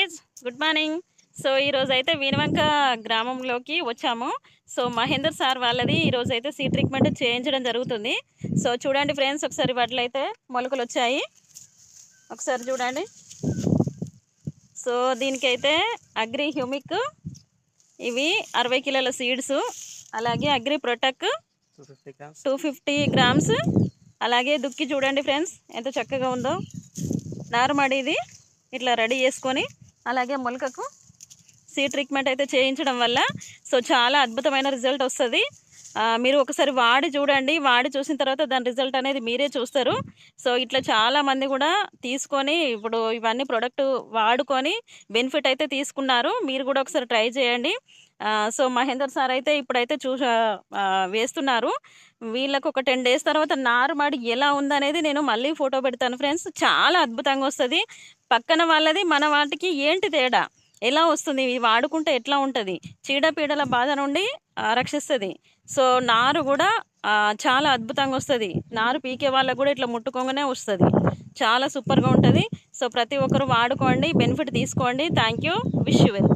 Guys, good morning. So ఈరోజు అయితే వీణవంక గ్రామంలోకి వచ్చాము. సో మహేందర్ సార్ వాళ్ళది ఈరోజు అయితే సీడ్ ట్రీట్మెంట్ చేయించడం జరుగుతుంది. సో చూడండి ఫ్రెండ్స్, ఒకసారి వాటిలో అయితే మొలకలు వచ్చాయి, ఒకసారి చూడండి. సో దీనికైతే అగ్రి హ్యూమిక్ ఇవి 60 కిలోల సీడ్స్, అలాగే అగ్రి ప్రొటెక్ 250 గ్రామ్స్, అలాగే దుక్కి చూడండి ఫ్రెండ్స్ ఎంత చక్కగా ఉందో. నారుమడి ఇది ఇట్లా రెడీ చేసుకొని, అలాగే మొలకకు సీడ్ ట్రీట్మెంట్ అయితే చేయించడం వల్ల సో చాలా అద్భుతమైన రిజల్ట్ వస్తుంది. మీరు ఒకసారి వాడి చూడండి, వాడి చూసిన తర్వాత దాని రిజల్ట్ అనేది మీరే చూస్తారు. సో ఇట్లా చాలామంది కూడా తీసుకొని ఇప్పుడు ఇవన్నీ ప్రోడక్ట్ వాడుకొని బెనిఫిట్ అయితే తీసుకున్నారు. మీరు కూడా ఒకసారి ట్రై చేయండి. సో మహేందర్ సార్ అయితే ఇప్పుడైతే వేస్తున్నారు. వీళ్ళకు ఒక 10 డేస్ తర్వాత నారుమడి ఎలా ఉందనేది నేను మళ్ళీ ఫోటో పెడతాను ఫ్రెండ్స్. చాలా అద్భుతంగా వస్తుంది. పక్కన వాళ్ళది మన వాటికి ఏంటి తేడా, ఎలా వస్తుంది, ఇవి వాడుకుంటే ఎట్లా ఉంటుంది, చీడపీడల బాధ నుండి రక్షిస్తుంది. సో నారు కూడా చాలా అద్భుతంగా వస్తుంది. నారు పీకే వాళ్ళకు కూడా ఇట్లా ముట్టుకోగానే వస్తుంది. చాలా సూపర్గా ఉంటుంది. సో ప్రతి ఒక్కరు వాడుకోండి, బెనిఫిట్ తీసుకోండి. Thank you, wish you well.